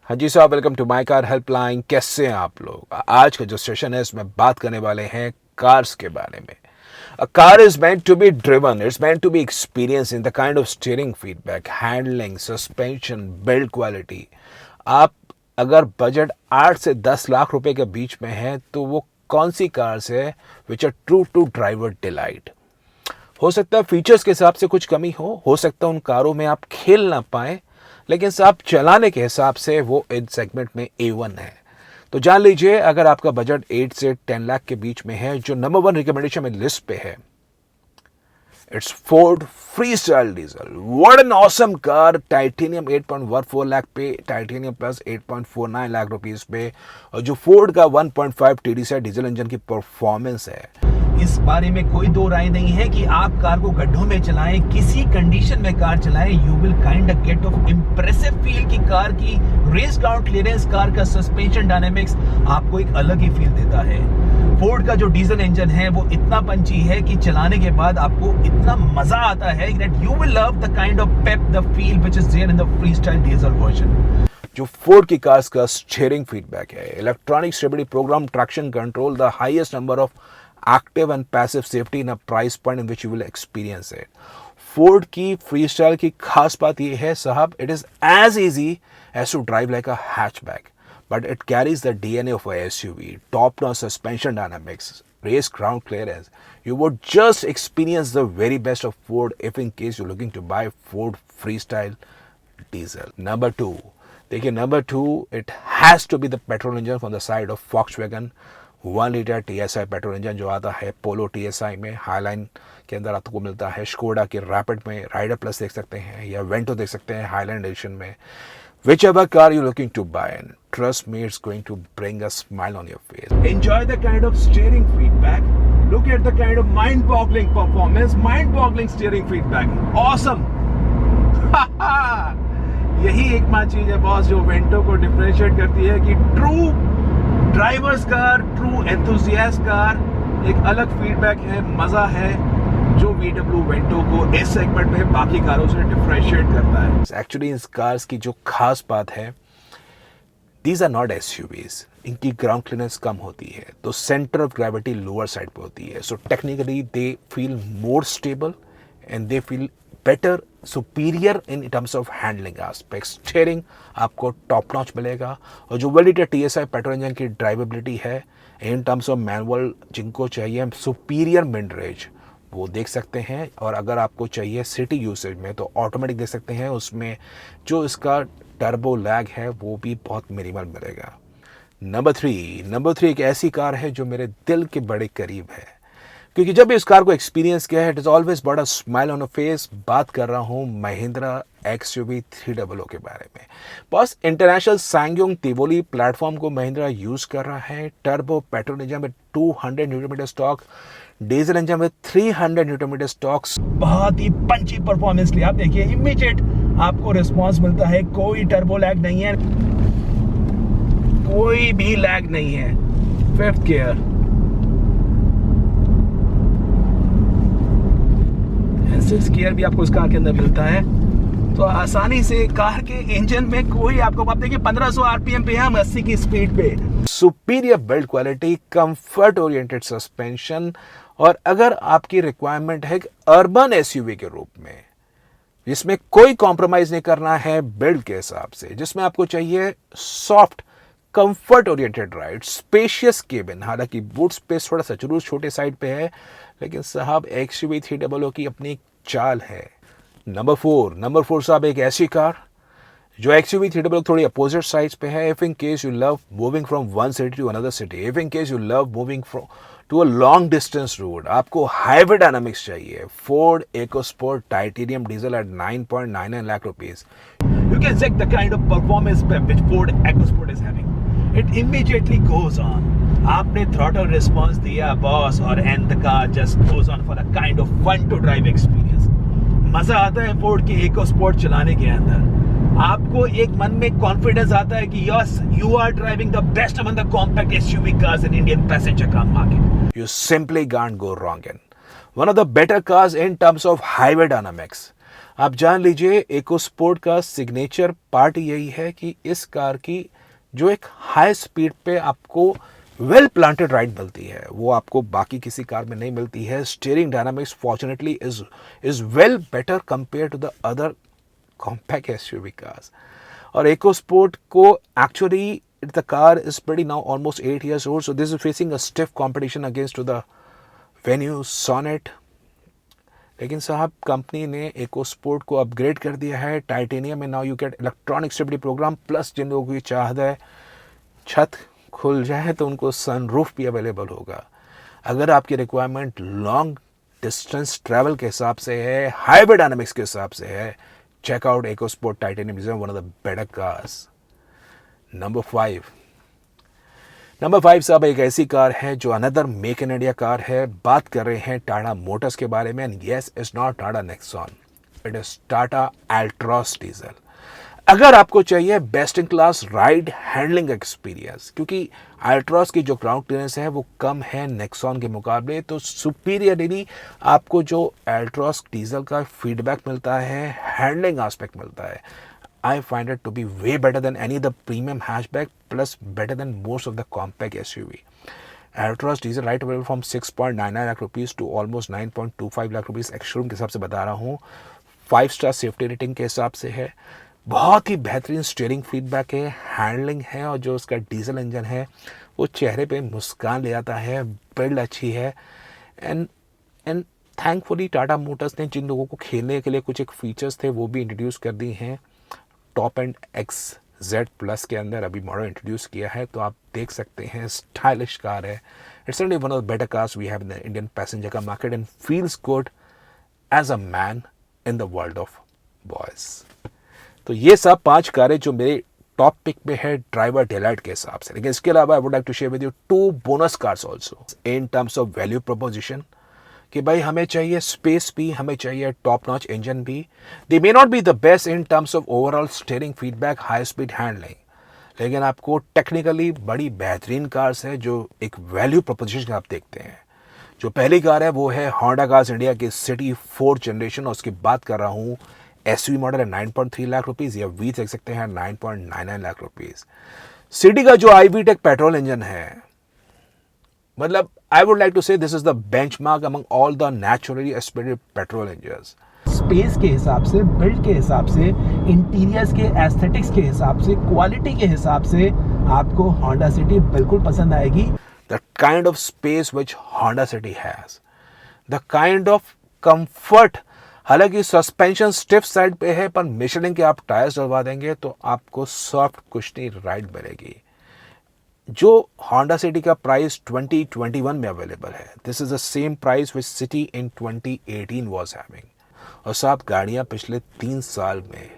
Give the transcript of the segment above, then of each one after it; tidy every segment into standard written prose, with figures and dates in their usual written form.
हाँ जी साहब, welcome to my car helpline. कैसे हैं आप लोग? आज का जो सेशन है इसमें बात करने वाले हैं कार्स के बारे में। A car is meant to be driven, it's meant to be experienced in the kind of steering feedback, handling, suspension, build quality। आप अगर बजट 8 से 10 लाख रुपए के बीच में है तो वो कौन सी कार्स है which are true to driver delight. हो सकता है फीचर्स के हिसाब से कुछ कमी हो सकता है उन कारों में आप खेल ना पाए, लेकिन साहब चलाने के हिसाब से वो इन सेगमेंट में A1 है। तो जान लीजिए, अगर आपका बजट 8 से 10 लाख के बीच में है, जो नंबर 1 रिकमेंडेशन में लिस्ट पे है, it's Ford freestyle diesel. What an awesome car. Titanium 8.14 lakh पे, टाइटेनियम प्लस 8.49 लाख रुपीस पे, और जो फोर्ड का 1.5 TDCI डीजल इंजन की परफॉर्मेंस है, इस बारे में कोई दो राय नहीं है कि आप कार को गड्ढों में चलाएं, किसी कंडीशन में कार चलाएं, you will kind of get of impressive feel की कार की रेस ग्राउंड क्लियरेंस, कार का सस्पेंशन डायनेमिक्स आपको एक अलग ही फील देता है। फोर्ड का जो डीजल इंजन है वो इतना पंची है कि चलाने के बाद आपको इतना मजा आता है that you will love the kind of pep, the feel which is there in the freestyle diesel version. जो फोर्ड की कार्स का स्टीयरिंग फीडबैक है, electronic stability program, traction control, the highest number of active and passive safety in a price point in which you will experience it. Ford की freestyle की खास बात यह है साहब, it is as easy as to drive like a hatchback, but it carries the DNA of a SUV, top-notch suspension dynamics, race ground clearance. You would just experience the very best of Ford if in case you're looking to buy Ford Freestyle diesel. Number 2, देखिए number 2, it has to be the petrol engine from the side of Volkswagen 1 litre TSI petrol engine जो आता है पोलो TSI में, highline के अंदर आपको मिलता है, स्कोडा के रैपिड में, राइडर प्लस देख सकते हैं या वेंटो देख सकते हैं हाईलैंड एडिशन में। Whichever car you're looking to buy, and trust me, it's going to bring a smile on your face. Enjoy the kind of steering feedback. Look at the kind of mind-boggling performance, mind-boggling steering feedback. Awesome! यही एकमात्र चीज है boss जो Vento को differentiate करती है कि true drivers car, true enthusiast car, एक अलग फीडबैक है, मजा है जो VW वेंटो को इस सेगमेंट में बाकी कारों से डिफरेंशिएट करता है। एक्चुअली इस कार्स की जो खास बात है, दीज आर नॉट SUVs, इनकी ग्राउंड क्लियरेंस कम होती है, तो centre of gravity lower side पे होती है, so technically they feel more stable and they feel better, superior in terms of handling aspect. Steering आपको टॉप नॉच मिलेगा, और जो 1 लीटर TSI पेट्रोल इंजन की ड्राइवेबिलिटी है इन टर्म्स ऑफ मैनुअल, जिनको चाहिए सुपीरियर मिड रेंज वो देख सकते हैं, और अगर आपको चाहिए सिटी यूसेज में तो ऑटोमेटिक देख सकते हैं, उसमें जो इसका टर्बो लैग है वो भी बहुत मिनिमल मिलेगा। नंबर 3 एक ऐसी कार है जो मेरे दिल के बड़े करीब है, क्योंकि जब इस कार को एक्सपीरियंस किया है, it is always bought a smile on a face. बात कर रहा हूँ महिंद्रा XUV 300 के बारे में। बस इंटरनेशनल सांगयोंग तिवोली प्लेटफॉर्म को महिंद्रा यूज कर रहा है। टर्बो पेट्रोल इंजन में 200 न्यूटन स्टॉक, डीजल इंजन में 300 न्यूटन स्टॉक्स। बहुत ही पंची परफॉर्मेंस लिया। आप देखिए इमीडिएट आपको रिस्पांस मिलता है, कोई टर्बो लैग नहीं है, कोई भी लैग नहीं है। 5th गियर, 6th गियर भी आपको इस कार के अंदर मिलता है, तो आसानी से कार के इंजन में कोई आपको, आप देखिए 1500 RPM पे है, हम 80 की स्पीड पे। Superior build quality, comfort oriented suspension, और अगर आपकी रिक्वायरमेंट है अर्बन SUV के रूप में जिसमें कोई कॉम्प्रोमाइज नहीं करना है बिल्ड के हिसाब से, जिसमें आपको चाहिए soft comfort oriented ride, spacious cabin, हालांकि बूट स्पेस थोड़ा सा जरूर छोटे साइड पे है, लेकिन साहब XUV 300 की अपनी एक चाल है। नंबर 4 साहब एक ऐसी कार जो XUV 300 थोड़ी अपोजिट साइड्स पे है। If in case you love moving from one city to another city, if in case you love moving from to a long distance road, आपको हाईवे डायनामिक्स चाहिए, Ford EcoSport titanium diesel at 9.99 lakh rupees. You can check the kind of performance which Ford EcoSport is having. It immediately goes on. आपने throttle response दिया boss, और and the car just goes on for a kind of fun to drive experience. मजा आता है Ford की EcoSport चलाने के अंदर। आपको एक मन में कॉन्फिडेंस आता है कि yes, you are driving the best among the compact SUV cars in Indian passenger car market. You simply can't go wrong in one of the better cars in terms of highway dynamics. आप जान लीजिए EcoSport का signature part यही है कि इस car की जो एक हाई स्पीड पे आपको वेल प्लांटेड राइड मिलती है वो आपको बाकी किसी कार में नहीं मिलती है. Steering dynamics fortunately is well better compare to the other compact SUV cars. और EcoSport को actually the car is pretty now almost 8 years old, so this is facing a stiff competition against to the Venue, Sonnet. लेकिन साहब company ने EcoSport को upgrade कर दिया है titanium में. Now you get electronic stability program plus जिन लोगों की चाहत है छत खुल जाए तो उनको सनरूफ भी अवेलेबल होगा. अगर आपकी रिक्वायरमेंट लॉन्ग डिस्टेंस ट्रैवल के हिसाब से है, हाईवे डायनामिक्स के हिसाब से है, check out EcoSport titanium. Is one of the better cars. Number 5 साहब एक ऐसी कार है जो another make in India car है. बात कर रहे हैं टाटा मोटर्स के बारे में. And yes, it's not Tata Nexon, it is Tata Altroz diesel. अगर आपको चाहिए best in class ride handling experience, क्योंकि अल्ट्रॉस की जो ग्राउंड क्लियरेंस है वो कम है नेक्सॉन के मुकाबले, तो सुपीरियरली आपको जो अल्ट्रॉस डीजल का फीडबैक मिलता है, हैंडलिंग एस्पेक्ट मिलता है, I find it to be way better than any of the premium hatchback, plus better than most of the compact SUV. Altroz diesel right available from 6.99 lakh rupees to almost 9.25 lakh rupees ex-showroom के हिसाब से बता रहा हूँ. 5 star safety rating के हिसाब से है. बहुत ही बेहतरीन स्टीयरिंग फीडबैक है, हैंडलिंग है, और जो उसका डीजल इंजन है वो चेहरे पे मुस्कान ले आता है. बिल्ड अच्छी है. एंड थैंकफुली टाटा मोटर्स ने जिन लोगों को खेलने के लिए कुछ एक फीचर्स थे वो भी इंट्रोड्यूस कर दी हैं. टॉप एंड XZ प्लस के अंदर अभी मॉडल इंट्रोड्यूस किया है, तो आप देख सकते हैं स्टाइलिश कार है. It's only one of the better cars we have in the Indian passenger का market and feels good as a man in the world of boys. तो ये सब 5 कारें जो मेरे टॉप पिक में है ड्राइवर डिलाइट के हिसाब से. लेकिन इसके अलावा I would like to share with you 2 bonus cars also in terms of value proposition, कि भाई हमें चाहिए स्पेस भी, हमें चाहिए टॉप नॉच इंजन भी. They may not be the best in terms of overall steering feedback, high speed handling, लेकिन आपको टेक्निकली बड़ी बेहतरीन कार्स है जो एक वैल्यू प्रोपोजिशन आप देखते हैं. जो पहली कार है वो है होंडा कार्स इंडिया की सिटी 4th जनरेशन, और उसकी बात कर रहा हूँ SUV मॉडल है 9.3 लाख रुपीज़, या वी देख सकते हैं 9.99 लाख रुपीज़. सिटी का जो IVTEC पेट्रोल इंजन है, मतलब I would like to say this is the benchmark among all the naturally aspirated petrol engines. Space के हिसाब से, बिल्ड के हिसाब से, इंटीरियर्स के एस्थेटिक्स के हिसाब से, क्वालिटी के हिसाब से आपको होंडा सिटी बिल्कुल पसंद आएगी. The kind of space which Honda City has, the kind of comfort, हालांकि सस्पेंशन स्टिफ साइड पे है, पर मिशेलिन के आप टायर्स डलवा देंगे तो आपको सॉफ्ट कुशनी राइड मिलेगी. जो होंडा सिटी का प्राइस 2021 में अवेलेबल है, this is the same price which city in 2018 was having. और साहब गाड़ियाँ पिछले 3 साल में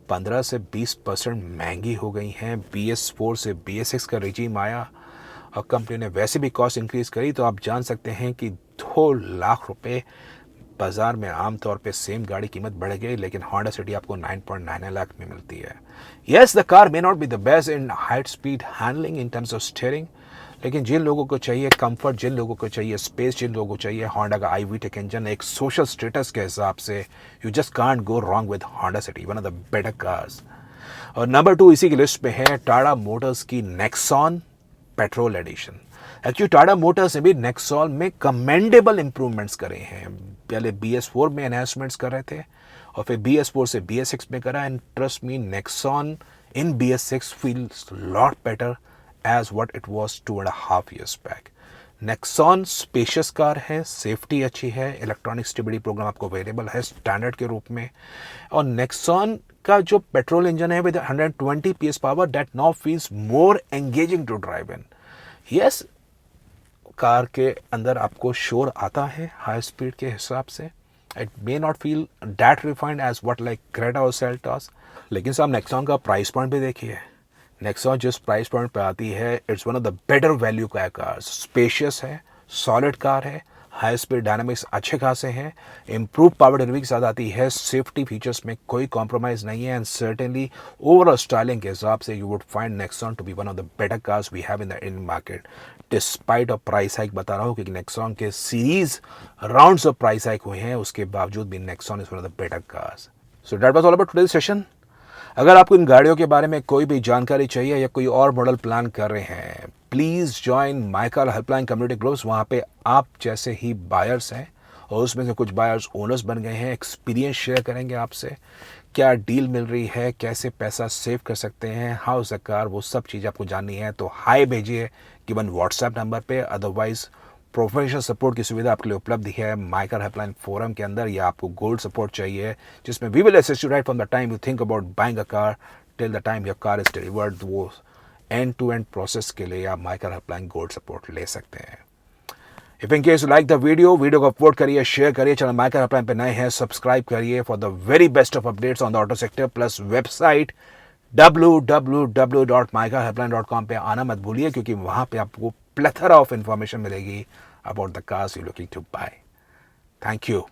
15 से 20% महंगी हो गई हैं. BS4 से BS6 का रिजीम आया और कंपनी ने वैसे भी कॉस्ट इंक्रीज करी, तो आप जान सकते हैं कि 2 लाख रुपए बाज़ार में आमतौर पे सेम गाड़ी कीमत बढ़ गई, लेकिन होंडा सिटी आपको 9.99 लाख में मिलती है. Yes, the car may not be the best in high speed handling in terms of steering, लेकिन जिन लोगों को चाहिए कंफर्ट, जिन लोगों को चाहिए स्पेस, जिन लोगों को चाहिए होंडा का IVTEC इंजन एक सोशल स्टेटस के हिसाब से, you just can't go wrong with Honda City, one of the better cars. और नंबर 2 इसी की लिस्ट में है टाटा मोटर्स की Nexon petrol edition. Actually Tata Motors ने भी नेक्सॉन में कमेंडेबल इंप्रूवमेंट्स करे हैं. पहले BS4 में एनहांसमेंट्स कर रहे थे और फिर BS4 से BS6 में करा. And trust me, Nexon in BS6 feels lot better as what it was 2.5 years back. Nexon spacious car है, सेफ्टी अच्छी है, इलेक्ट्रॉनिक स्टेबिलिटी प्रोग्राम आपको अवेलेबल है स्टैंडर्ड के रूप में. और नेक्सॉन का जो पेट्रोल इंजन है with 120 PS power, that now feels more engaging to drive in. Yes, car के अंदर आपको शोर आता है हाई स्पीड के हिसाब से. It may not feel that refined as what like Creta और सेल्टॉस, लेकिन साहब नेक्सॉन का प्राइस पॉइंट भी देखिए. नेक्सॉन जिस प्राइस पॉइंट पे आती है, it's one of the better value का कार. स्पेशियस है, सॉलिड कार है, हाई स्पीड डायनामिक्स अच्छे खासे हैं, इम्प्रूव पावर डिलीवरी के साथ आती है, सेफ्टी फीचर्स में कोई कॉम्प्रोमाइज़ नहीं है. एंड सर्टेनली ओवरऑल स्टाइलिंग के हिसाब से you would find Nexon to be one of the better cars we have in the Indian market. Despite of price hike बता रहा हूँ, क्योंकि नेक्सॉन के series rounds of price hike हुए हैं, उसके बावजूद भी Nexon is one of the better cars. So that was all about today's session. अगर आपको इन गाड़ियों के बारे में कोई भी जानकारी चाहिए या कोई और मॉडल प्लान कर रहे हैं, please join my car helpline community groups. वहाँ पे आप जैसे ही बायर्स हैं और उसमें से कुछ बायर्स ओनर्स बन गए हैं, एक्सपीरियंस शेयर करेंगे आपसे, क्या डील मिल रही है, कैसे पैसा सेव कर सकते हैं, हाउ इज़ द कार, वो सब चीज़ आपको जाननी है तो हाई भेजिए गिवन व्हाट्सएप नंबर पे। अदरवाइज़ प्रोफेशनल सपोर्ट की सुविधा आपके लिए उपलब्ध है माय कार हेल्पलाइन फोरम के अंदर, या आपको गोल्ड सपोर्ट चाहिए जिसमें we will assist you right from the time you think about buying a car till the time your car is delivered. वो एंड टू एंड प्रोसेस के लिए आप my car helpline gold support ले सकते हैं। If in case you like the video को upload करिए, share करिए, चैनल माय कार हेल्पलाइन पे नए हैं सब्सक्राइब करिए for the very best of updates on the auto sector, plus website www.mycarhelpline.com पे आना मत भूलिए, क्योंकि वहाँ पे आपको प्लेथरा ऑफ इंफॉर्मेशन मिलेगी about the cars you're looking to buy. Thank you.